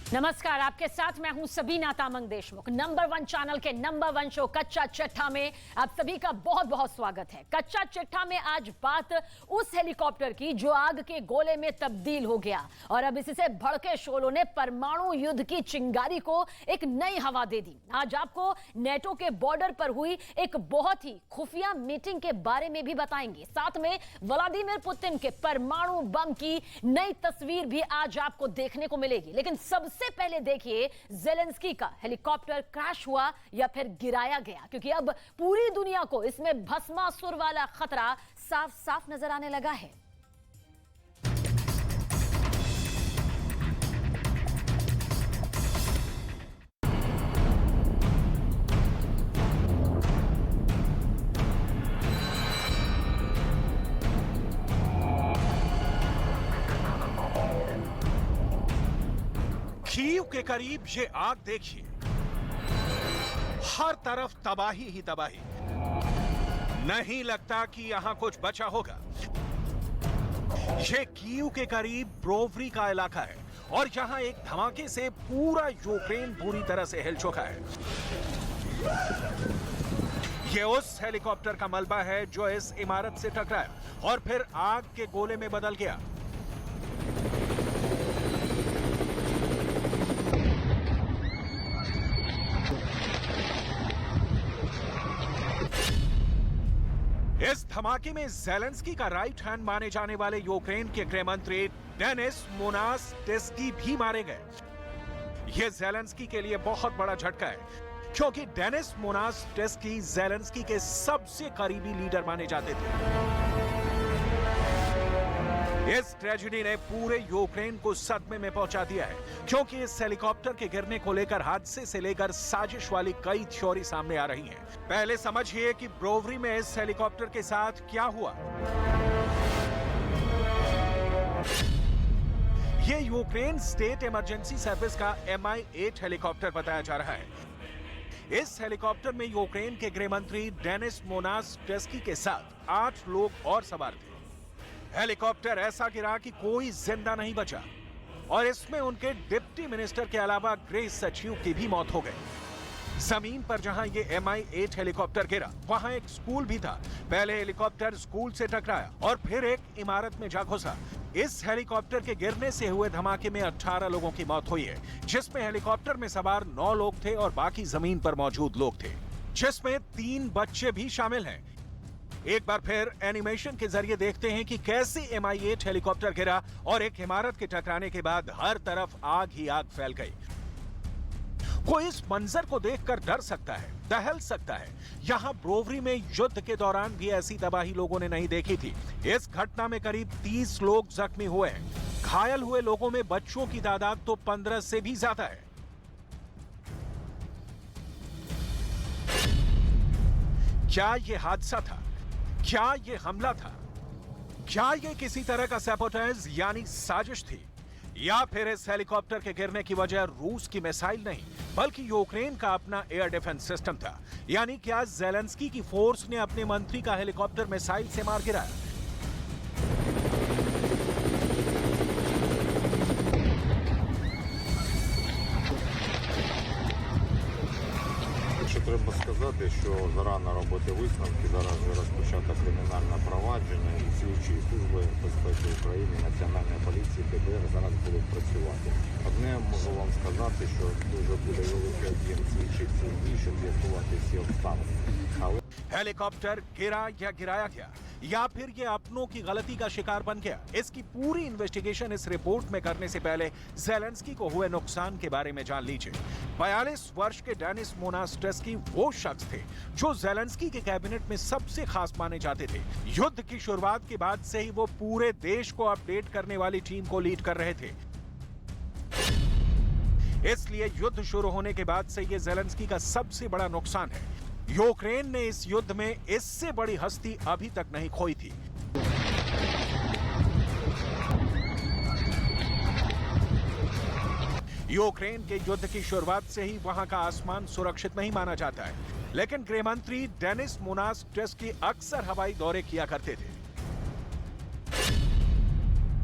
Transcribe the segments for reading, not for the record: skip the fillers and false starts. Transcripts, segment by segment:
नमस्कार, आपके साथ मैं हूं सबीना तामंग देशमुख। नंबर 1 चैनल के नंबर 1 शो कच्चा चिट्ठा में आप सभी का बहुत बहुत स्वागत है। कच्चा चिट्ठा में आज बात उस हेलीकॉप्टर की जो आग के गोले में तब्दील हो गया और अब इससे भड़के शोलों ने परमाणु युद्ध की चिंगारी को एक नई हवा दे दी। आज आपको नेटो के बॉर्डर पर हुई एक बहुत ही खुफिया मीटिंग के बारे में भी बताएंगे। साथ में व्लादिमीर पुतिन के परमाणु बम की नई तस्वीर भी आज आपको देखने को मिलेगी। लेकिन सबसे पहले देखिए ज़ेलेंस्की का हेलीकॉप्टर क्रैश हुआ या फिर गिराया गया, क्योंकि अब पूरी दुनिया को इसमें भस्मासुर वाला खतरा साफ साफ नजर आने लगा है। कीव के करीब ये आग देखिए, हर तरफ तबाही ही तबाही। नहीं लगता कि यहां कुछ बचा होगा। ये कीव के करीब ब्रोवरी का इलाका है और यहां एक धमाके से पूरा यूक्रेन बुरी तरह से हिल चुका है। ये उस हेलीकॉप्टर का मलबा है जो इस इमारत से टकराया और फिर आग के गोले में बदल गया। इस धमाके में ज़ेलेंस्की का राइट हैंड माने जाने वाले यूक्रेन के गृह मंत्री डेनिस मोनास्टेस्की भी मारे गए। यह ज़ेलेंस्की के लिए बहुत बड़ा झटका है, क्योंकि डेनिस मोनास्टेस्की ज़ेलेंस्की के सबसे करीबी लीडर माने जाते थे। इस ट्रेजेडी ने पूरे यूक्रेन को सदमे में पहुंचा दिया है, क्योंकि इस हेलीकॉप्टर के गिरने को लेकर हादसे से लेकर साजिश वाली कई थ्योरी सामने आ रही हैं। पहले समझिए कि ब्रोवरी में इस हेलीकॉप्टर के साथ क्या हुआ। ये यूक्रेन स्टेट इमरजेंसी सर्विस का Mi-8 हेलीकॉप्टर बताया जा रहा है। इस हेलीकॉप्टर में यूक्रेन के गृह मंत्री डेनिस मोनास्टेस्की के साथ 8 लोग और सवार थे। हेलीकॉप्टर ऐसा गिरा कि कोई जिंदा नहीं बचा और इसमें उनके डिप्टी मिनिस्टर के अलावा गृह सचिव की भी मौत हो गई। जमीन पर जहां ये Mi-8 हेलीकॉप्टर गिरा, वहां एक स्कूल भी था। पहले हेलीकॉप्टर स्कूल से टकराया और फिर एक इमारत में जा घुसा। इस हेलीकॉप्टर के गिरने से हुए धमाके में 18 लोगों की मौत हुई है, जिसमें हेलीकॉप्टर में सवार 9 लोग थे और बाकी जमीन पर मौजूद लोग थे, जिसमें 3 बच्चे भी शामिल हैं। एक बार फिर एनिमेशन के जरिए देखते हैं कि कैसे Mi-8 हेलीकॉप्टर गिरा और एक इमारत के टकराने के बाद हर तरफ आग ही आग फैल गई। कोई इस मंजर को देखकर डर सकता है, दहल सकता है। यहां ब्रोवरी में युद्ध के दौरान भी ऐसी तबाही लोगों ने नहीं देखी थी। इस घटना में करीब 30 लोग जख्मी हुए हैं। घायल हुए लोगों में बच्चों की तादाद तो 15 से भी ज्यादा है। क्या यह हादसा था? क्या ये हमला था? क्या ये किसी तरह का सैबोटेज यानी साजिश थी? या फिर इस हेलीकॉप्टर के गिरने की वजह रूस की मिसाइल नहीं, बल्कि यूक्रेन का अपना एयर डिफेंस सिस्टम था? यानी क्या ज़ेलेंस्की की फोर्स ने अपने मंत्री का हेलीकॉप्टर मिसाइल से मार गिराया? Треба сказати, що зарано робити висновки, зараз вже розпочато кримінальне провадження і слідчі служби безпеки України, Національної поліції, ДБР зараз будуть працювати. Одне можу вам сказати, що дуже буде великий об'єм слідчих дій, щоб з'ясувати всі обставини. Але हेलीकॉप्टर गिरा या गिराया गया, या फिर ये अपनों की गलती का शिकार बन गया? इसकी पूरी इन्वेस्टिगेशन इस रिपोर्ट में करने से पहले ज़ेलेंस्की को हुए नुकसान के बारे में जान लीजिए। 42 वर्ष के डेनिस मोनास्टेस्की वो शख्स थे जो ज़ेलेंस्की के कैबिनेट में सबसे खास माने जाते थे। युद्ध की शुरुआत के बाद से ही वो पूरे देश को अपडेट करने वाली टीम को लीड कर रहे थे। इसलिए युद्ध शुरू होने के बाद से ये ज़ेलेंस्की का सबसे बड़ा नुकसान है। यूक्रेन ने इस युद्ध में इससे बड़ी हस्ती अभी तक नहीं खोई थी। यूक्रेन के युद्ध की शुरुआत से ही वहां का आसमान सुरक्षित नहीं माना जाता है, लेकिन गृहमंत्री डेनिस मोनास्टेस्की अक्सर हवाई दौरे किया करते थे।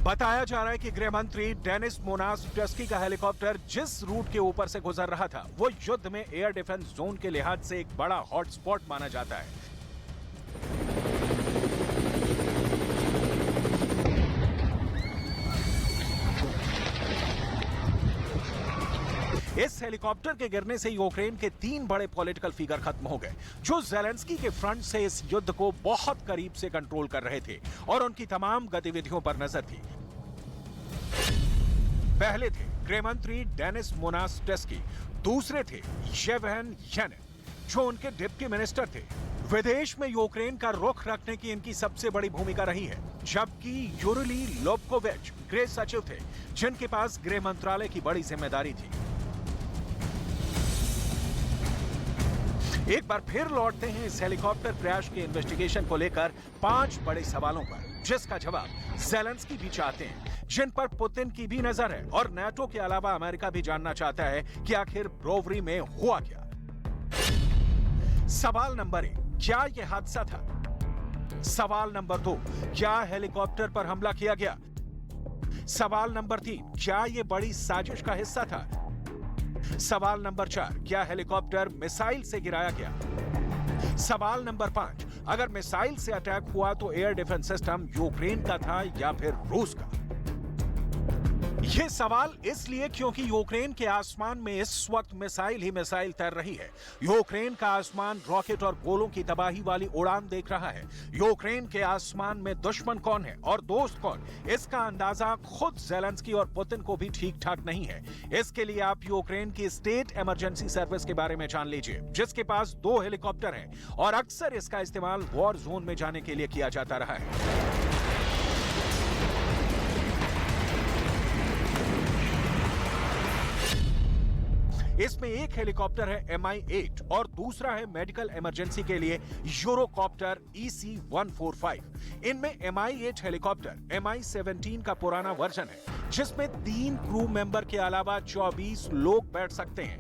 बताया जा रहा है कि गृह मंत्री डेनिस मोनास्टस्की का हेलीकॉप्टर जिस रूट के ऊपर से गुजर रहा था वो युद्ध में एयर डिफेंस जोन के लिहाज से एक बड़ा हॉटस्पॉट माना जाता है। इस हेलीकॉप्टर के गिरने से यूक्रेन के 3 बड़े पॉलिटिकल फिगर खत्म हो गए, जो ज़ेलेंस्की के फ्रंट से इस युद्ध को बहुत करीब से कंट्रोल कर रहे थे और उनकी तमाम गतिविधियों पर नजर थी। पहले थे गृह मंत्री डेनिस मोनास्टस्की, दूसरे थे येवहेन यानेन, जो उनके डिप्टी मिनिस्टर थे। विदेश में यूक्रेन का रुख रखने की इनकी सबसे बड़ी भूमिका रही है, जबकि यूरिली लोबकोविच गृह सचिव थे, जिनके पास गृह मंत्रालय की बड़ी जिम्मेदारी थी। एक बार फिर लौटते हैं इस हेलीकॉप्टर क्रैश के इन्वेस्टिगेशन को लेकर 5 बड़े सवालों पर, जिसका जवाब ज़ेलेंस्की भी चाहते हैं, जिन पर पुतिन की भी नजर है और नाटो के अलावा अमेरिका भी जानना चाहता है कि आखिर ब्रोवरी में हुआ क्या। सवाल नंबर 1, क्या यह हादसा था? सवाल नंबर 2, क्या हेलीकॉप्टर पर हमला किया गया? सवाल नंबर 3, क्या यह बड़ी साजिश का हिस्सा था? सवाल नंबर 4, क्या हेलीकॉप्टर मिसाइल से गिराया गया? सवाल नंबर 5, अगर मिसाइल से अटैक हुआ तो एयर डिफेंस सिस्टम यूक्रेन का था या फिर रूस का? यह सवाल इसलिए क्योंकि यूक्रेन के आसमान में इस वक्त मिसाइल ही मिसाइल तैर रही है। यूक्रेन का आसमान रॉकेट और गोलों की तबाही वाली उड़ान देख रहा है। यूक्रेन के आसमान में दुश्मन कौन है और दोस्त कौन, इसका अंदाजा खुद ज़ेलेंस्की और पुतिन को भी ठीक ठाक नहीं है। इसके लिए आप यूक्रेन की स्टेट इमरजेंसी सर्विस के बारे में जान लीजिए, जिसके पास 2 हेलीकॉप्टर हैं और अक्सर इसका इस्तेमाल वॉर जोन में जाने के लिए किया जाता रहा है। इसमें एक हेलीकॉप्टर है MI-8 और दूसरा है मेडिकल इमरजेंसी के लिए यूरोकॉप्टर EC-145। इनमें MI-8 हेलीकॉप्टर MI-17 का पुराना वर्जन है, जिसमें 3 क्रू मेंबर के अलावा 24 लोग बैठ सकते हैं।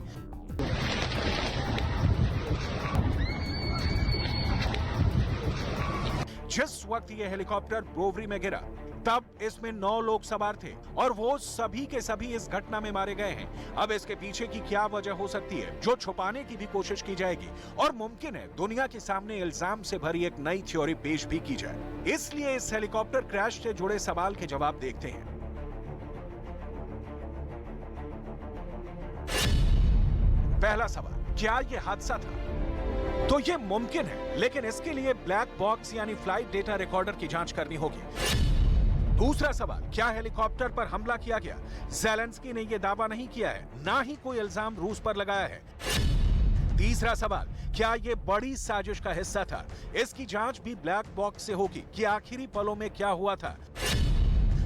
जिस वक्त यह हेलीकॉप्टर ब्रोवरी में गिरा तब इसमें 9 लोग सवार थे और वो सभी के सभी इस घटना में मारे गए हैं। अब इसके पीछे की क्या वजह हो सकती है, जो छुपाने की भी कोशिश की जाएगी और मुमकिन है दुनिया के सामने इल्जाम से भरी एक नई थ्योरी पेश भी की जाए। इसलिए इस हेलीकॉप्टर क्रैश से जुड़े सवाल के जवाब देखते हैं। पहला सवाल, क्या यह हादसा था? तो यह मुमकिन है, लेकिन इसके लिए ब्लैक बॉक्स यानी फ्लाइट डेटा रिकॉर्डर की जांच करनी होगी। दूसरा सवाल, क्या हेलीकॉप्टर पर हमला किया गया? ज़ेलेंस्की ने यह दावा नहीं किया है, ना ही कोई इल्जाम रूस पर लगाया है। तीसरा सवाल, क्या यह बड़ी साजिश का हिस्सा था? इसकी जांच भी ब्लैक बॉक्स से होगी कि आखिरी पलों में क्या हुआ था।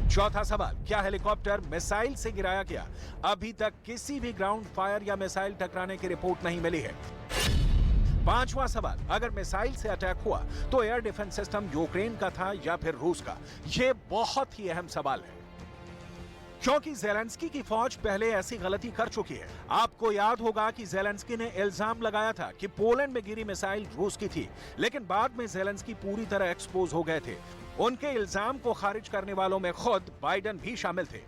चौथा सवाल, क्या हेलीकॉप्टर मिसाइल से गिराया गया? अभी तक किसी भी ग्राउंड फायर या मिसाइल टकराने की रिपोर्ट नहीं मिली है। पांचवा सवाल, अगर मिसाइल से अटैक हुआ तो एयर डिफेंस सिस्टम यूक्रेन का था या फिर रूस का? यह बहुत ही अहम सवाल है, क्योंकि ज़ेलेंस्की की फौज पहले ऐसी गलती कर चुकी है। आपको याद होगा कि ज़ेलेंस्की ने इल्जाम लगाया था कि पोलैंड में गिरी मिसाइल रूस की थी, लेकिन बाद में ज़ेलेंस्की पूरी तरह एक्सपोज हो गए थे। उनके इल्जाम को खारिज करने वालों में खुद बाइडेन भी शामिल थे।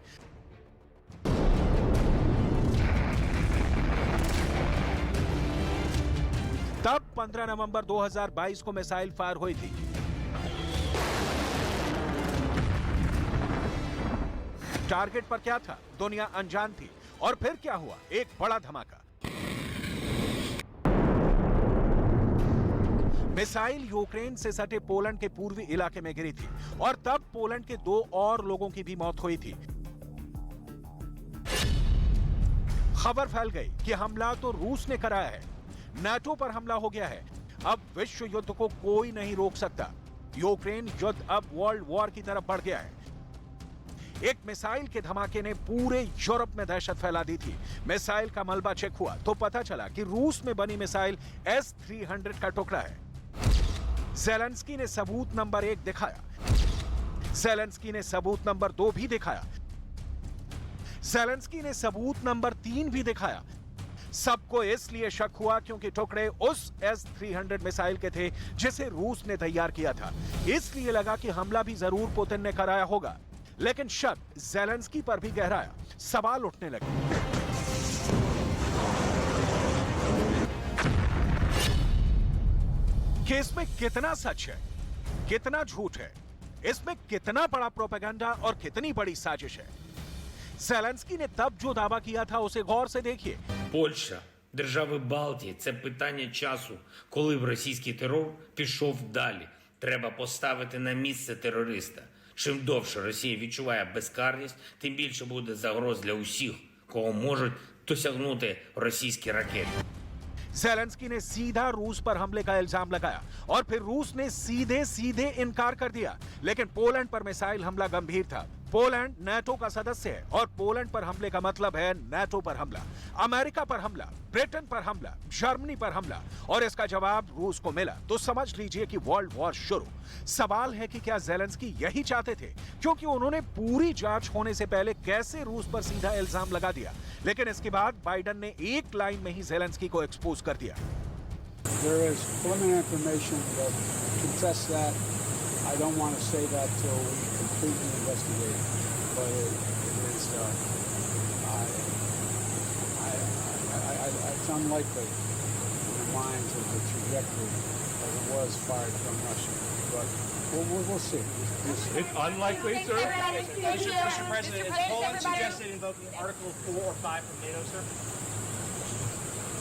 तब 15 नवंबर 2022 को मिसाइल फायर हुई थी। टारगेट पर क्या था, दुनिया अनजान थी। और फिर क्या हुआ, एक बड़ा धमाका। मिसाइल यूक्रेन से सटे पोलैंड के पूर्वी इलाके में गिरी थी और तब पोलैंड के 2 और लोगों की भी मौत हुई थी। खबर फैल गई कि हमला तो रूस ने कराया है, नाटो पर हमला हो गया है। अब विश्व युद्ध को कोई नहीं रोक सकता। यूक्रेन युद्ध अब वर्ल्ड वॉर की तरफ बढ़ गया है। एक मिसाइल के धमाके ने पूरे यूरोप में दहशत फैला दी थी। मिसाइल का मलबा चेक हुआ तो पता चला कि रूस में बनी मिसाइल S-300 का टुकड़ा है। ज़ेलेंस्की ने सबूत नंबर 1 दिखाया, ज़ेलेंस्की ने सबूत नंबर 2 भी दिखाया, ज़ेलेंस्की ने सबूत नंबर 3 भी दिखाया। सबको इसलिए शक हुआ क्योंकि टुकड़े उस S-300 मिसाइल के थे जिसे रूस ने तैयार किया था। इसलिए लगा कि हमला भी जरूर पुतिन ने कराया होगा। लेकिन शक ज़ेलेंस्की पर भी गहराया। सवाल उठने लगे कि इसमें कितना सच है, कितना झूठ है, इसमें कितना बड़ा प्रोपेगेंडा और कितनी बड़ी साजिश है। ज़ेलेंस्की ने तब जो दावा किया था उसे गौर से देखिए। Польща, держави Балтії – це питання часу, коли б російський терор пішов далі. Треба поставити на місце терориста. Чим довше Росія відчуває безкарність, тим більше буде загроз для усіх, кого можуть досягнути російські ракети. ज़ेलेंस्की ने सीधा रूस पर हमले का इल्जाम लगाया और फिर रूस ने सीधे सीधे इनकार कर दिया। लेकिन पोलैंड पर मिसाइल हमला गंभीर था। पोलैंड नाटो का सदस्य है और पोलैंड पर हमले का मतलब है नाटो पर हमला, अमेरिका पर हमला, ब्रिटेन पर हमला, जर्मनी पर हमला, और इसका जवाब रूस को मिला तो समझ लीजिए कि वर्ल्ड वॉर शुरू। सवाल है कि क्या ज़ेलेंस्की यही चाहते थे, क्योंकि उन्होंने पूरी जांच होने से पहले कैसे रूस पर सीधा इल्जाम लगा दिया। लेकिन इसके बाद बाइडेन ने एक लाइन में ही ज़ेलेंस्की को एक्सपोज कर दिया। There is preliminary information that contests that. I don't want to say that till we completely investigate, but it is. It's unlikely in the minds of the trajectory that it was fired from Russia, but we'll see. It's unlikely, sir. Mr. President, has Poland suggested invoking Article 4 or 5 from NATO, sir?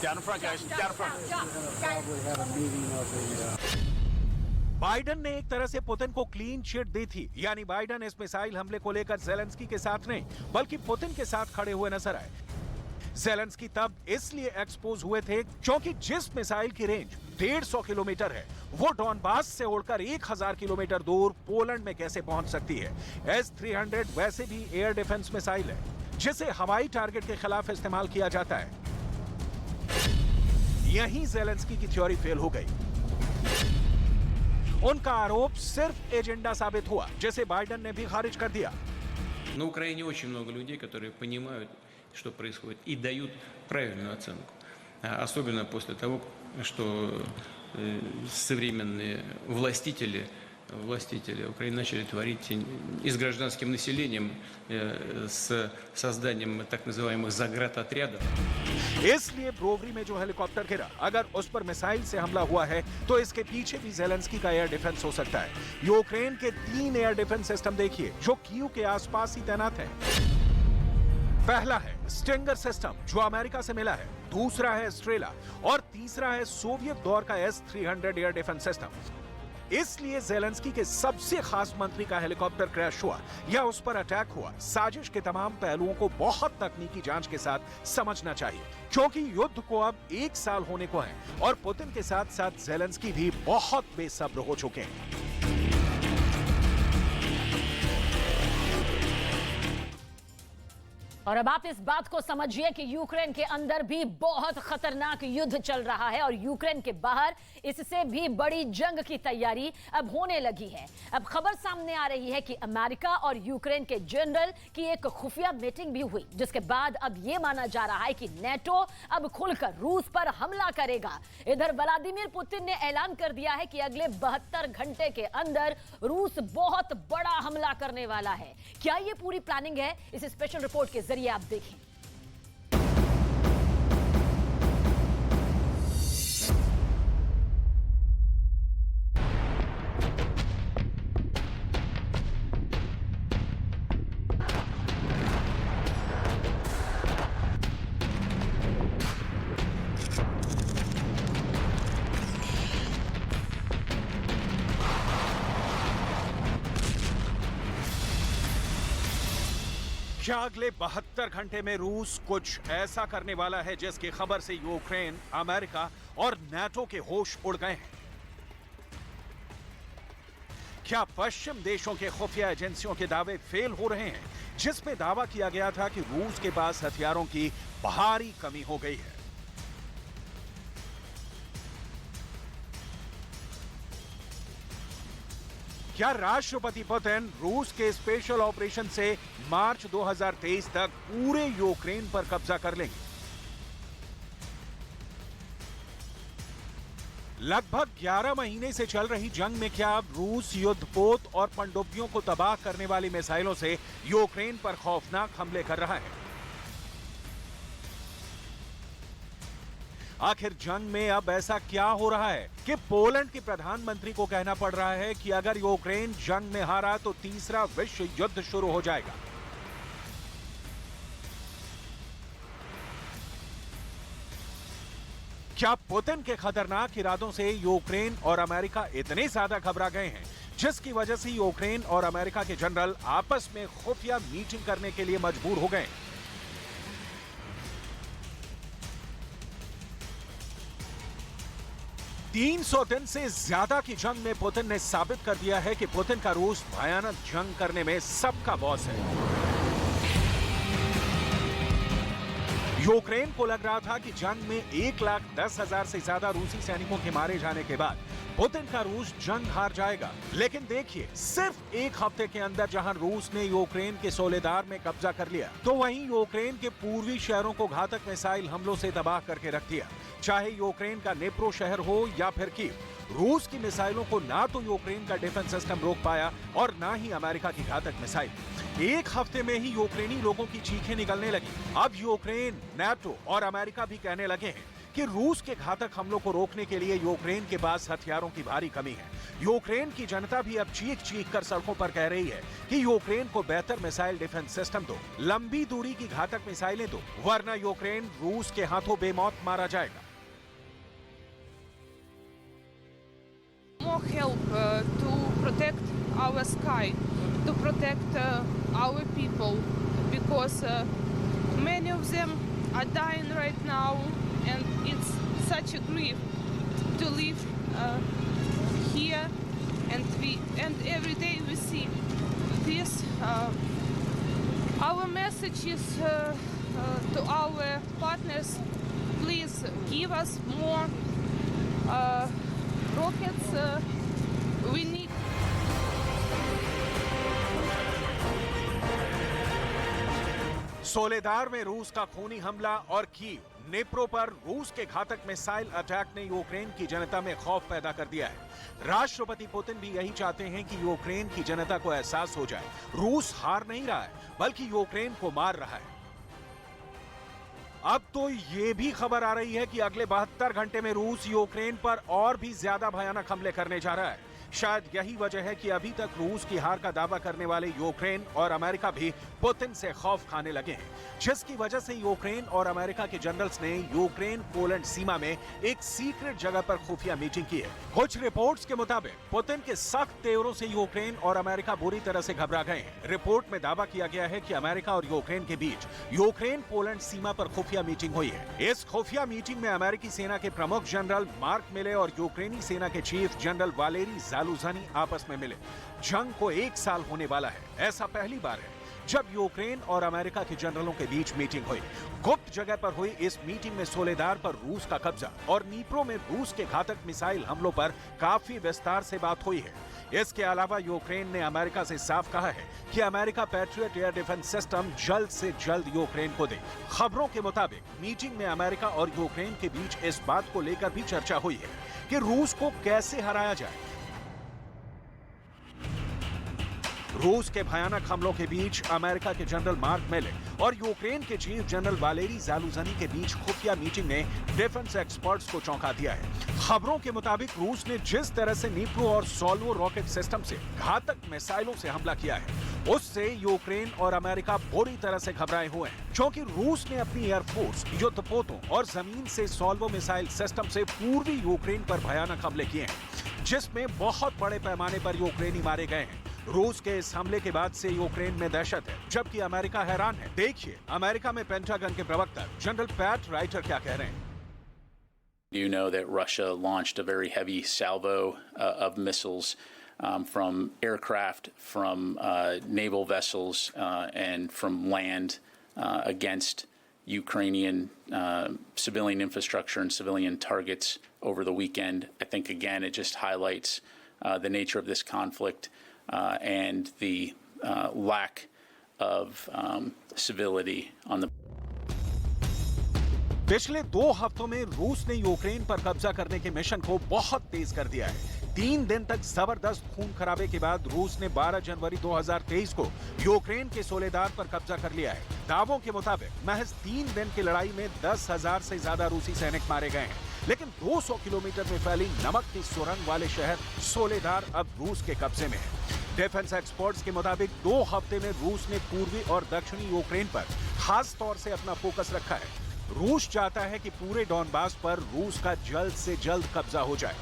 Down in front, guys. Down in front. We're going to probably have a meeting of the. Biden ने एक तरह से Putin को clean chit दी थी, यानी Biden इस missile हमले को लेकर ज़ेलेंस्की के साथ नहीं बल्कि पुतिन के साथ खड़े हुए नजर आए। ज़ेलेंस्की तब इसलिए एक्सपोज हुए थे क्योंकि जिस मिसाइल की रेंज 150 किलोमीटर है वो डॉनबास से उड़कर 1000 किलोमीटर दूर पोलैंड में कैसे पहुंच सकती है। S-300 वैसे भी एयर डिफेंस मिसाइल है जिसे हवाई टारगेट के खिलाफ इस्तेमाल किया जाता है। यहीं ज़ेलेंस्की की थ्योरी फेल हो गई। उनका आरोप सिर्फ एजेंडा साबित हुआ, जिसे बाइडेन ने भी खारिज कर दिया। На Украине очень много людей, которые понимают, что происходит, и дают правильную оценку. Особенно после того, что современные властители Украины начали творить и с гражданским населением, с созданием так называемых заградотрядов. इसलिए ब्रोवरी में जो हेलीकॉप्टर गिरा, अगर उस पर मिसाइल से हमला हुआ है तो इसके पीछे भी ज़ेलेंस्की का एयर डिफेंस हो सकता है। यूक्रेन के 3 एयर डिफेंस सिस्टम देखिए जो कीव के आसपास ही तैनात हैं। पहला है स्टिंगर सिस्टम जो अमेरिका से मिला है, दूसरा है स्ट्रेला और तीसरा है सोवियत दौर का S-300 एयर डिफेंस सिस्टम। इसलिए ज़ेलेंस्की के सबसे खास मंत्री का हेलीकॉप्टर क्रैश हुआ या उस पर अटैक हुआ, साजिश के तमाम पहलुओं को बहुत तकनीकी जांच के साथ समझना चाहिए, क्योंकि युद्ध को अब 1 साल होने को है और पुतिन के साथ साथ ज़ेलेंस्की भी बहुत बेसब्र हो चुके हैं। और अब आप इस बात को समझिए कि यूक्रेन के अंदर भी बहुत खतरनाक युद्ध चल रहा है और यूक्रेन के बाहर इससे भी बड़ी जंग की तैयारी अब होने लगी है। अब खबर सामने आ रही है कि अमेरिका और यूक्रेन के जनरल की एक खुफिया मीटिंग भी हुई, जिसके बाद अब यह माना जा रहा है कि नेटो अब खुलकर रूस पर हमला करेगा। इधर व्लादिमीर पुतिन ने ऐलान कर दिया है कि अगले 72 घंटे के अंदर रूस बहुत बड़ा हमला करने वाला है। क्या यह पूरी प्लानिंग है? इस स्पेशल रिपोर्ट के जरिए आप देखें। क्या अगले 72 घंटे में रूस कुछ ऐसा करने वाला है जिसकी खबर से यूक्रेन, अमेरिका और नाटो के होश उड़ गए हैं? क्या पश्चिम देशों के खुफिया एजेंसियों के दावे फेल हो रहे हैं, जिसमें दावा किया गया था कि रूस के पास हथियारों की भारी कमी हो गई है? क्या राष्ट्रपति पुतिन रूस के स्पेशल ऑपरेशन से मार्च 2023 तक पूरे यूक्रेन पर कब्जा कर लेंगे? लगभग 11 महीने से चल रही जंग में क्या अब रूस युद्धपोत और पनडुब्बियों को तबाह करने वाली मिसाइलों से यूक्रेन पर खौफनाक हमले कर रहा है? आखिर जंग में अब ऐसा क्या हो रहा है कि पोलैंड के प्रधानमंत्री को कहना पड़ रहा है कि अगर यूक्रेन जंग में हारा तो तीसरा विश्व युद्ध शुरू हो जाएगा? क्या पुतिन के खतरनाक इरादों से यूक्रेन और अमेरिका इतने ज्यादा घबरा गए हैं जिसकी वजह से यूक्रेन और अमेरिका के जनरल आपस में खुफिया मीटिंग करने के लिए मजबूर हो गए? 300 दिन से ज्यादा की जंग में पुतिन ने साबित कर दिया है कि पुतिन का रूस भयानक जंग करने में सबका बॉस है। यूक्रेन को लग रहा था कि जंग में 1,10,000 से ज्यादा रूसी सैनिकों के मारे जाने के बाद पुतिन का रूस जंग हार जाएगा, लेकिन देखिए सिर्फ एक हफ्ते के अंदर जहां रूस ने यूक्रेन के सोलेदार में कब्जा कर लिया, तो वहीं यूक्रेन के पूर्वी शहरों को घातक मिसाइल हमलों से तबाह करके रख दिया। चाहे यूक्रेन का नेप्रो शहर हो या फिर कीव, रूस की मिसाइलों को ना तो यूक्रेन का डिफेंस सिस्टम रोक पाया और ना ही अमेरिका की घातक मिसाइल। एक हफ्ते में ही यूक्रेनी लोगों की चीखें निकलने लगी। अब यूक्रेन, नाटो और अमेरिका भी कहने लगे हैं कि रूस के घातक हमलों को रोकने के लिए यूक्रेन के पास हथियारों की भारी कमी है। यूक्रेन की जनता भी अब चीख चीख कर सड़कों पर कह रही है कि यूक्रेन को बेहतर मिसाइल डिफेंस सिस्टम दो, लंबी दूरी की घातक मिसाइलें दो, वरना यूक्रेन रूस के हाथों बेमौत मारा जाएगा। More help to protect our sky, to protect our people, because many of them are dying right now, and it's such a grief to live here, and every day we see this. Our message is to our partners: please give us more rockets. We need. Soledar में रूस का खूनी हमला और Kyiv, नेप्रो पर रूस के घातक मिसाइल अटैक ने यूक्रेन की जनता में खौफ पैदा कर दिया है। राष्ट्रपति पुतिन भी यही चाहते हैं कि यूक्रेन की जनता को एहसास हो जाए, रूस हार नहीं रहा है बल्कि यूक्रेन को मार रहा है। अब तो ये भी खबर आ रही है कि अगले 72 घंटे में रूस यूक्रेन पर और भी ज्यादा भयानक हमले करने जा रहा है। शायद यही वजह है कि अभी तक रूस की हार का दावा करने वाले यूक्रेन और अमेरिका भी पुतिन से खौफ खाने लगे हैं, जिसकी वजह से यूक्रेन और अमेरिका के जनरल्स ने यूक्रेन पोलैंड सीमा में एक सीक्रेट जगह पर खुफिया मीटिंग की है। कुछ रिपोर्ट्स के मुताबिक पुतिन के सख्त तेवरों से यूक्रेन और अमेरिका बुरी तरह से घबरा गए हैं। रिपोर्ट में दावा किया गया है कि अमेरिका और यूक्रेन के बीच यूक्रेन पोलैंड सीमा पर खुफिया मीटिंग हुई है। इस खुफिया मीटिंग में अमेरिकी सेना के प्रमुख जनरल मार्क मिले और यूक्रेनी सेना के चीफ जनरल वालेरी जालुझनी आपस में मिले। जंग को 1 साल होने वाला है। ऐसा पहली बार है जब यूक्रेन और अमेरिका के जनरलों के बीच मीटिंग हुई। गुप्त जगह पर हुई इस मीटिंग में सोलेदार पर रूस का कब्जा और नीप्रो में रूस के घातक मिसाइल हमलों पर काफी विस्तार से बात हुई है। इसके अलावा यूक्रेन ने अमेरिका से साफ कहा है कि America patriot air defence system जल्द से जल्द यूक्रेन को दे। खबरों के मुताबिक मीटिंग में अमेरिका और यूक्रेन के बीच इस बात को लेकर भी चर्चा हुई है कि रूस को कैसे हराया जाए। रूस के भयानक हमलों के बीच अमेरिका के जनरल मार्क मिले और यूक्रेन के चीफ जनरल वालेरी जालुझनी के बीच खुफिया मीटिंग ने डिफेंस एक्सपर्ट्स को चौंका दिया है। खबरों के मुताबिक रूस ने जिस तरह से नीप्रो और सोल्वो रॉकेट सिस्टम से घातक मिसाइलों से हमला किया है, उससे यूक्रेन और अमेरिका बुरी तरह से घबराए हुए हैं, क्योंकि रूस ने अपनी एयरफोर्स, युद्धपोतों और जमीन से सोल्वो मिसाइल सिस्टम से पूर्वी यूक्रेन पर भयानक हमले किए हैं, जिसमें बहुत बड़े पैमाने पर यूक्रेनी मारे गए हैं। रूस के इस हमले के बाद से यूक्रेन में दहशत है, जबकि अमेरिका हैरान है। देखिए अमेरिका में पेंटागन के प्रवक्ता जनरल पैट राइटर क्या कह रहे हैं। You know that Russia launched a very heavy salvo of missiles from aircraft, from naval vessels, and from land against Ukrainian civilian infrastructure and civilian targets over the weekend. I think, again, it just highlights the nature of this conflict and the lack of civility on the. पिछले 2 हफ्तों में रूस ने Ukraine पर कब्जा करने के mission को बहुत तेज कर दिया है। 3 दिन तक जबरदस्त खून खराबे के बाद रूस ने 12 जनवरी 2023 को यूक्रेन के सोलेदार पर कब्जा कर लिया है। दावों के मुताबिक महज 3 दिन की लड़ाई में 10,000 से ज्यादा रूसी सैनिक मारे गए हैं, लेकिन 200 किलोमीटर में फैली नमक की सुरंग वाले शहर सोलेदार अब रूस के कब्जे में है। डिफेंस एक्सपर्ट्स के मुताबिक 2 हफ्ते में रूस ने पूर्वी और दक्षिणी यूक्रेन पर खास तौर से अपना फोकस रखा है। रूस चाहता है कि पूरे डॉनबास पर रूस का जल्द से जल्द कब्जा हो जाए।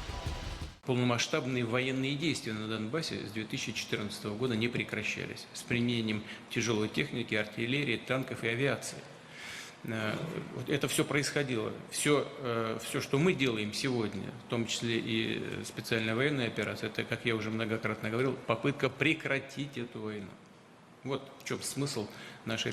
Полномасштабные военные действия на Донбассе с 2014 года не прекращались с применением тяжелой техники, артиллерии, танков и авиации. Это все происходило. Все, что мы делаем сегодня, в том числе и специальная военная операция, это, как я уже многократно говорил, попытка прекратить эту войну. Вот в чем смысл нашей...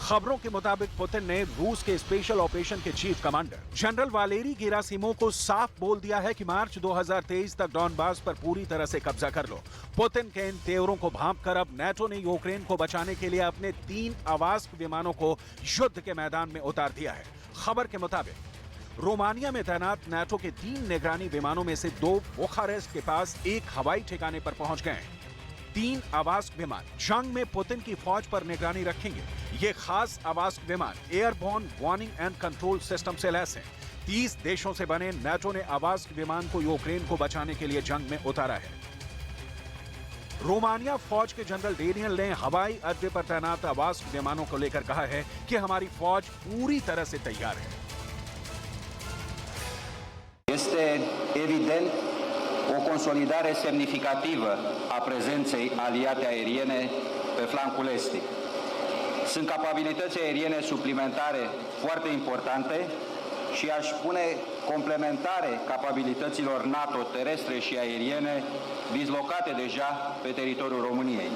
खबरों के मुताबिक पुतिन ने रूस के स्पेशल ऑपरेशन के chief commander general Valery Gerasimov को साफ बोल दिया है कि मार्च 2023 तक डॉनबास पर पूरी तरह से कब्जा कर लो। पुतिन के इन तेवरों को भांपकर अब नेटो ने यूक्रेन को बचाने के लिए अपने 3 आवास्क विमानों को युद्ध के मैदान में उतार दिया है। खबर के मुताबिक रोमानिया में तैनात नेटो के 3 निगरानी विमानों में से 2 बुखारेस्ट के पास एक हवाई ठिकाने पर पहुंच गए हैं। 3 आवास्क विमान जंग में पुतिन की फौज पर निगरानी रखेंगे। ये खास आवास्क विमान airborne warning and control system से लैस हैं। 30 देशों से बने नेटो ने आवास्क विमान को यूक्रेन को बचाने के लिए जंग में उतारा है। रोमानिया फौज के जनरल डेनियल ने हवाई अड्डे पर तैनात आवास्क विमानों को लेकर कहा है कि हमारी फौज पूरी तरह से तैयार है। Este evident o consolidare semnificativă a prezenței aliate aeriene pe flancul estic. Sunt capabilități aeriene suplimentare foarte importante și aș spune complementare capabilităților NATO terestre și aeriene dislocate deja pe teritoriul României.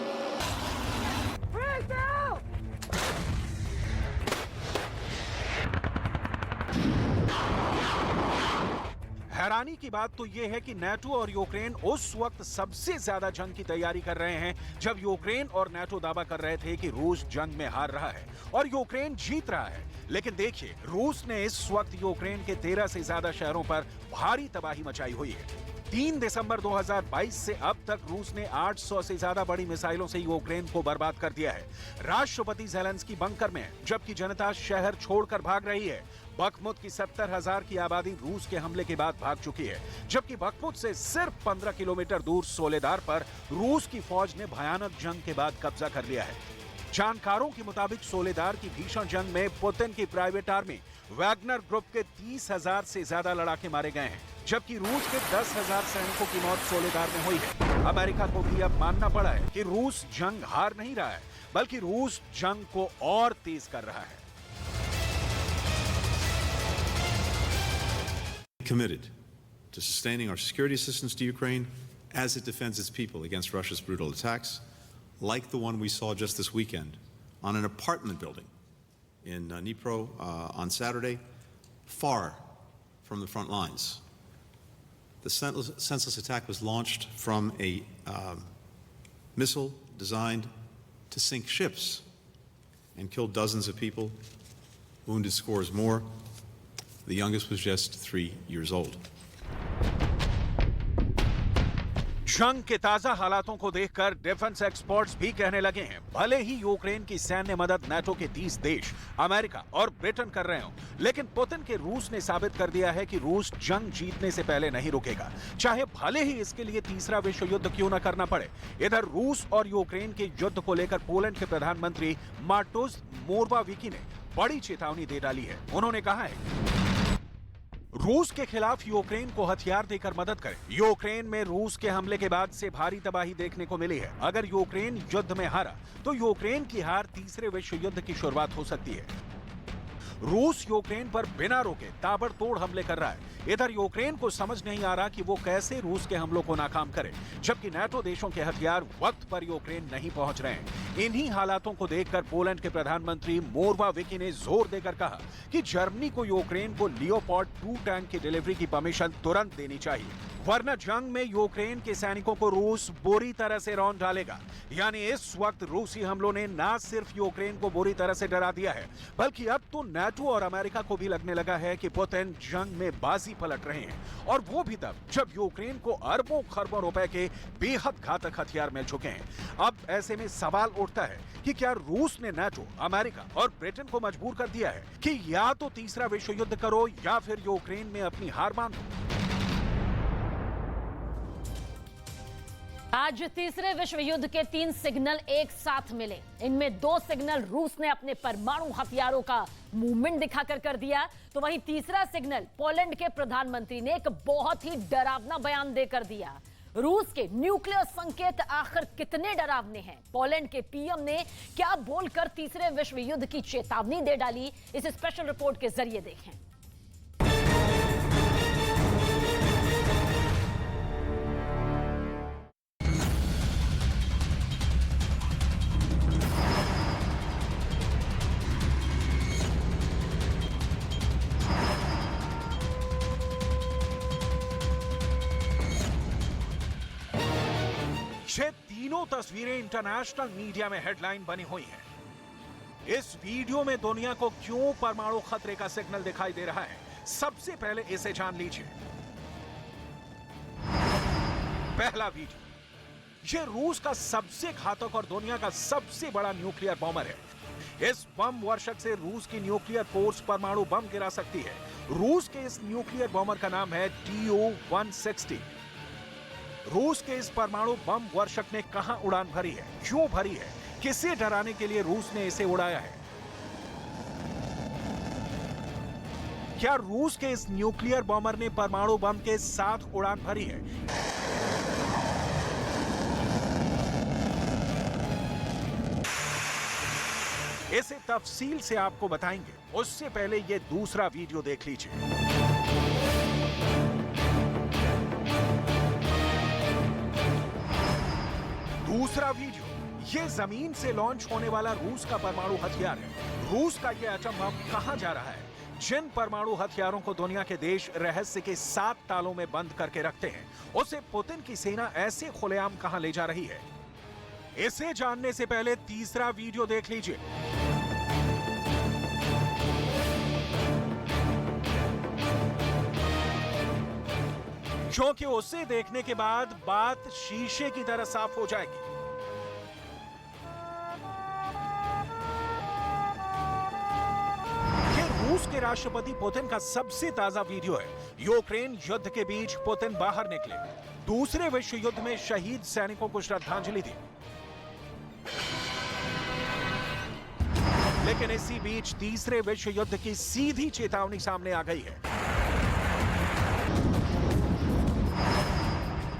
हैरानी की बात तो यह है कि NATO और Ukraine उस वक्त सबसे ज्यादा जंग की तैयारी कर रहे हैं जब यूक्रेन और नेटो दावा कर रहे थे कि रूस जंग में हार रहा है और यूक्रेन जीत रहा है। लेकिन देखिए, रूस ने इस वक्त यूक्रेन के 13 से ज्यादा शहरों पर भारी तबाही मचाई हुई है। 3 दिसंबर 2022 से अब तक रूस ने 800 से ज्यादा बड़ी मिसाइलों से यूक्रेन को बर्बाद कर दिया है। राष्ट्रपति ज़ेलेंस्की बंकर में है, जबकि जनता शहर छोड़कर भाग रही है। बखमुत की 70,000 की आबादी रूस के हमले के बाद भाग चुकी है, जबकि बखमुत से सिर्फ 15 किलोमीटर दूर सोलेदार पर रूस की फौज ने भयानक जंग के बाद कब्जा कर लिया है। जानकारों के मुताबिक सोलेदार की भीषण जंग में पुतिन की प्राइवेट आर्मी वैगनर ग्रुप के 30,000 से ज्यादा लड़ाके मारे गए हैं, जबकि रूस के 10,000 सैनिकों की मौत सोलेदार में हुई है। अमेरिका को भी अब मानना पड़ा है कि रूस जंग हार नहीं रहा है, बल्कि रूस जंग को और तेज कर रहा है। Committed to sustaining our security assistance to Ukraine as it defends its people against Russia's brutal attacks, like the one we saw just this weekend on an apartment building in Dnipro on Saturday, far from the front lines. The senseless attack was launched from a missile designed to sink ships and killed dozens of people, wounded scores more. The youngest was just 3 years old. जंग के ताजा हालातों को देखकर defence experts भी कहने लगे हैं, भले ही यूक्रेन की सैन्य मदद नेटो के 30 देश अमेरिका और ब्रिटेन कर रहे हों, लेकिन पुतिन के रूस ने साबित कर दिया है कि रूस जंग जीतने से पहले नहीं रुकेगा, चाहे भले ही इसके लिए तीसरा विश्व युद्ध क्यों न करना पड़े। इधर रूस और यूक्रेन के युद्ध को लेकर पोलैंड के प्रधानमंत्री मार्टोज मोरवाविकी ने बड़ी चेतावनी दे डाली है। उन्होंने कहा है रूस के खिलाफ यूक्रेन को हथियार देकर मदद करें। यूक्रेन में रूस के हमले के बाद से भारी तबाही देखने को मिली है। अगर यूक्रेन युद्ध में हारा तो यूक्रेन की हार तीसरे विश्व युद्ध की शुरुआत हो सकती है। रूस यूक्रेन पर बिना रोके ताबड़तोड़ हमले कर रहा है। इधर यूक्रेन को समझ नहीं आ रहा कि वो कैसे रूस के हमलों को नाकाम करे, जबकि नाटो देशों के हथियार वक्त पर यूक्रेन नहीं पहुंच रहे हैं। इन्हीं हालातों को देखकर पोलैंड के प्रधानमंत्री मोरवाविकी ने जोर देकर कहा कि जर्मनी को यूक्रेन को लियोपार्ड 2 टैंक की डिलीवरी की परमिशन तुरंत देनी चाहिए, वरना जंग में यूक्रेन के सैनिकों को रूस बुरी तरह से रौंद डालेगा। यानी इस वक्त रूसी हमलों ने न सिर्फ यूक्रेन को बुरी तरह से डरा दिया है, बल्कि अब तो नाटो और अमेरिका को भी लगने लगा है कि पुतिन जंग में बाजी पलट रहे हैं, और वो भी तब जब यूक्रेन को अरबों खरबों रुपए के बेहद घातक हथियार मिल चुके हैं। अब ऐसे में सवाल उठता है कि क्या रूस ने नाटो, अमेरिका और ब्रिटेन को मजबूर कर दिया है कि या तो तीसरा विश्व युद्ध करो या फिर यूक्रेन में अपनी हार मान लो। आज तीसरे विश्व युद्ध के 3 सिग्नल एक साथ मिले। इनमें 2 सिग्नल रूस ने अपने परमाणु हथियारों का मूवमेंट दिखाकर कर दिया, तो वहीं तीसरा सिग्नल पोलैंड के प्रधानमंत्री ने एक बहुत ही डरावना बयान देकर दिया। रूस के न्यूक्लियर संकेत आखिर कितने डरावने हैं? पोलैंड के पीएम ने क्या बोलकर तीसरे विश्व युद्ध की चेतावनी दे डाली? इस स्पेशल रिपोर्ट के जरिए देखें। ये तीनों तस्वीरें इंटरनेशनल मीडिया में हेडलाइन बनी हुई हैं। इस वीडियो में दुनिया को क्यों परमाणु खतरे का सिग्नल दिखाई दे रहा है, सबसे पहले इसे जान लीजिए। पहला वीडियो, ये रूस का सबसे घातक और दुनिया का सबसे बड़ा न्यूक्लियर बॉम्बर है। इस बम वर्षक से रूस की न्यूक्लियर फोर्स परमाणु बम गिरा सकती है। रूस के इस न्यूक्लियर बॉम्बर का नाम है Tu-160। रूस के इस परमाणु बम वर्षक ने कहां उड़ान भरी है, क्यों भरी है, किसे डराने के लिए रूस ने इसे उड़ाया है? क्या रूस के इस न्यूक्लियर बॉम्बर ने परमाणु बम के साथ उड़ान भरी है? इसे तफसील से आपको बताएंगे, उससे पहले ये दूसरा वीडियो देख लीजिए। दूसरा वीडियो, ये जमीन से लॉन्च होने वाला रूस का परमाणु हथियार है। रूस का ये एटम बम कहां जा रहा है? जिन परमाणु हथियारों को दुनिया के देश रहस्य के 7 तालों में बंद करके रखते हैं, उसे पुतिन की सेना ऐसे खुलेआम कहां ले जा रही है? इसे जानने से पहले तीसरा वीडियो देख लीजिए। क्योंकि उसे देखने के बाद बात शीशे की तरह साफ हो जाएगी। ये रूस के राष्ट्रपति पुतिन का सबसे ताजा वीडियो है। यूक्रेन युद्ध के बीच पुतिन बाहर निकले, दूसरे विश्व युद्ध में शहीद सैनिकों को श्रद्धांजलि दी। लेकिन इसी बीच तीसरे विश्व युद्ध की सीधी चेतावनी सामने आ गई है।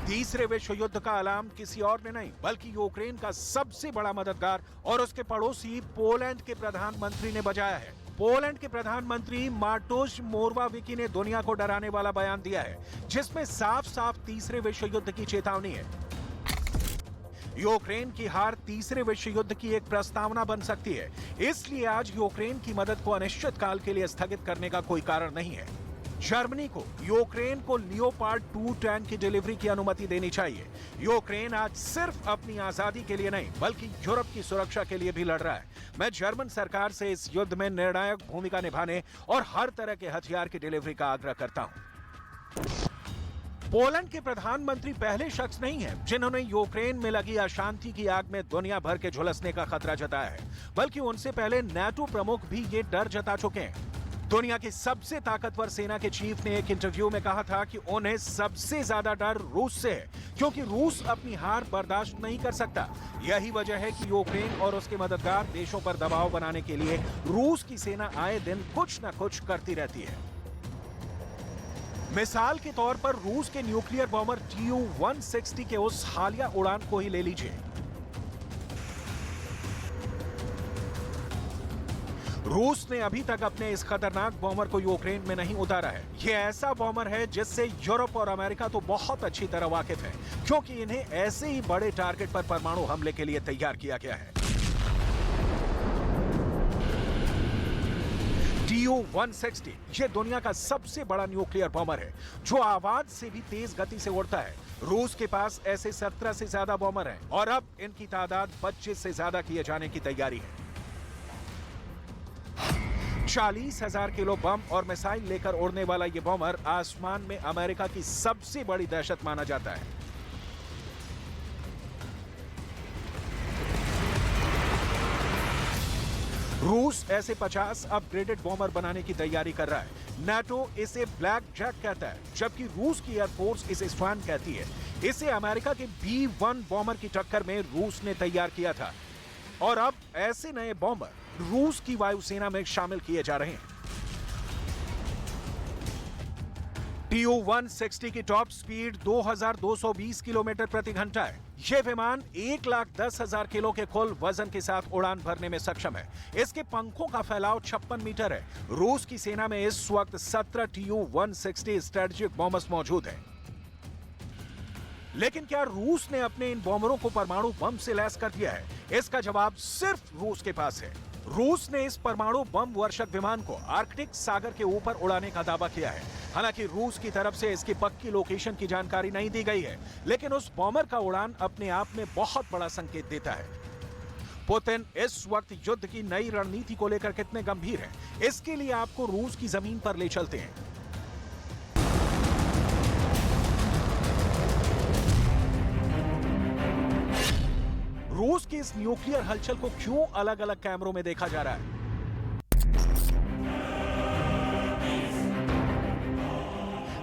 तीसरे विश्व युद्ध का अलार्म किसी और ने नहीं, बल्कि यूक्रेन का सबसे बड़ा मददगार और उसके पड़ोसी पोलैंड के प्रधानमंत्री ने बजाया है। पोलैंड के प्रधानमंत्री मार्टोश मोरवाविकी ने दुनिया को डराने वाला बयान दिया है, जिसमें साफ साफ तीसरे विश्व युद्ध की चेतावनी है। यूक्रेन की हार तीसरे विश्व युद्ध की एक प्रस्तावना बन सकती है, इसलिए आज यूक्रेन की मदद को अनिश्चित काल के लिए स्थगित करने का कोई कारण नहीं है। जर्मनी को यूक्रेन को लियोपार्ड 2 टैंक की डिलीवरी की अनुमति देनी चाहिए। यूक्रेन आज सिर्फ अपनी आजादी के लिए नहीं, बल्कि यूरोप की सुरक्षा के लिए भी लड़ रहा है। मैं जर्मन सरकार से इस युद्ध में निर्णायक भूमिका निभाने और हर तरह के हथियार की डिलीवरी का आग्रह करता हूं। पोलैंड के प्रधानमंत्री पहले शख्स नहीं हैं जिन्होंने यूक्रेन में लगी अशांति की आग में दुनिया भर के झुलसने का खतरा जताया है, बल्कि उनसे पहले नाटो प्रमुख भी ये डर जता चुके हैं। दुनिया की सबसे ताकतवर सेना के चीफ ने एक इंटरव्यू में कहा था कि उन्हें सबसे ज्यादा डर रूस से है, क्योंकि रूस अपनी हार बर्दाश्त नहीं कर सकता। यही वजह है कि यूक्रेन और उसके मददगार देशों पर दबाव बनाने के लिए रूस की सेना आए दिन कुछ न कुछ करती रहती है। मिसाल के तौर पर रूस के न्यूक्लियर बॉम्बर Tu-160 के उस हालिया उड़ान को ही ले लीजिए। रूस ने अभी तक अपने इस खतरनाक बॉम्बर को यूक्रेन में नहीं उतारा है। ये ऐसा बॉम्बर है जिससे यूरोप और अमेरिका तो बहुत अच्छी तरह वाकिफ है, क्योंकि इन्हें ऐसे ही बड़े टारगेट पर परमाणु हमले के लिए तैयार किया गया है। Tu-160 ये दुनिया का सबसे बड़ा न्यूक्लियर बॉम्बर है, जो आवाज से भी तेज गति से उड़ता है। रूस के पास ऐसे 17 से ज्यादा बॉम्बर हैं और अब इनकी तादाद 25 से ज्यादा किए जाने की तैयारी है। 40,000 किलो बम और मिसाइल लेकर उड़ने वाला ये बॉम्बर आसमान में अमेरिका की सबसे बड़ी दहशत माना जाता है। रूस ऐसे 50 अपग्रेडेड बॉम्बर बनाने की तैयारी कर रहा है। नाटो इसे ब्लैक जैक कहता है, जबकि रूस की एयरफोर्स इसे स्वान कहती है। इसे अमेरिका के B-1 बॉम्बर की टक्कर में रूस ने तैयार किया था और अब ऐसे नए बॉम्बर रूस की वायुसेना में शामिल किए जा रहे हैं। Tu-160 की टॉप स्पीड 2220 किलोमीटर प्रति घंटा है। यह विमान 1,10,000 किलो के कुल वजन के साथ उड़ान भरने में सक्षम है। इसके पंखों का फैलाव 56 मीटर है। रूस की सेना में इस वक्त 17 Tu-160 स्ट्रेटेजिक बॉम्बर्स मौजूद हैं। लेकिन क्या रूस ने अपने इन बॉम्बरों को परमाणु बम से लैस कर दिया है? इसका जवाब सिर्फ रूस के पास है। रूस ने इस परमाणु बम वर्षक विमान को आर्कटिक सागर के ऊपर उड़ाने का दावा किया है। हालांकि रूस की तरफ से इसकी पक्की लोकेशन की जानकारी नहीं दी गई है, लेकिन उस बॉम्बर का उड़ान अपने आप में बहुत बड़ा संकेत देता है। पुतिन इस वक्त युद्ध की नई रणनीति को लेकर कितने गंभीर हैं, इसके लिए आपको रूस की जमीन पर ले चलते हैं। रूस की इस न्यूक्लियर हलचल को क्यों अलग अलग कैमरों में देखा जा रहा है?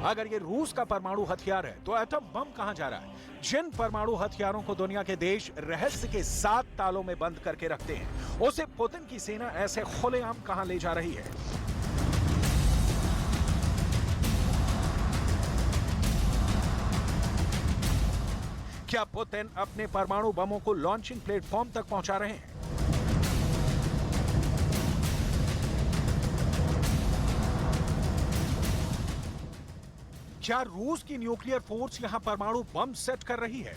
अगर ये रूस का परमाणु हथियार है, तो एटम बम कहां जा रहा है? जिन परमाणु हथियारों को दुनिया के देश रहस्य के 7 तालों में बंद करके रखते हैं, उसे पुतिन की सेना ऐसे खुलेआम कहां ले जा रही है? क्या पुतिन अपने परमाणु बमों को लॉन्चिंग प्लेटफॉर्म तक पहुंचा रहे हैं? क्या रूस की न्यूक्लियर फोर्स यहां परमाणु बम सेट कर रही है?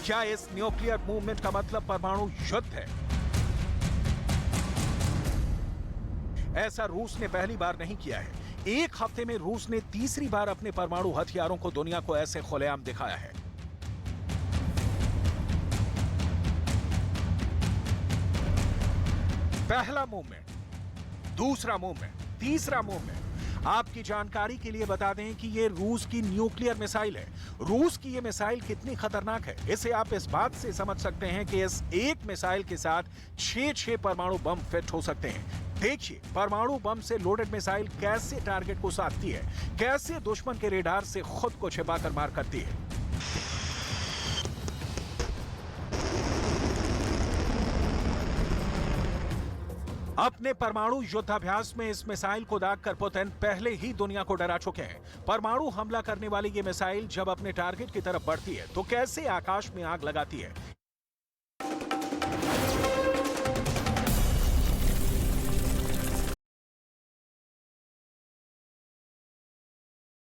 क्या इस न्यूक्लियर मूवमेंट का मतलब परमाणु युद्ध है? ऐसा रूस ने पहली बार नहीं किया है। एक हफ्ते में रूस ने तीसरी बार अपने परमाणु हथियारों को दुनिया को ऐसे खुलेआम दिखाया है। पहला मूवमेंट, दूसरा मूवमेंट, तीसरा मूवमेंट। आपकी जानकारी के लिए बता दें कि यह रूस की न्यूक्लियर मिसाइल है। रूस की यह मिसाइल कितनी खतरनाक है, इसे आप इस बात से समझ सकते हैं कि इस एक मिसाइल के साथ 6 परमाणु बम फिट हो सकते हैं। देखिए परमाणु बम से लोडेड मिसाइल कैसे टारगेट को साधती है, कैसे दुश्मन के रेडार से खुद को छिपाकर मार करती है। अपने परमाणु युद्धाभ्यास में इस मिसाइल को दागकर पुतिन पहले ही दुनिया को डरा चुके हैं। परमाणु हमला करने वाली ये मिसाइल जब अपने टारगेट की तरफ बढ़ती है तो कैसे आकाश में आग लगाती है,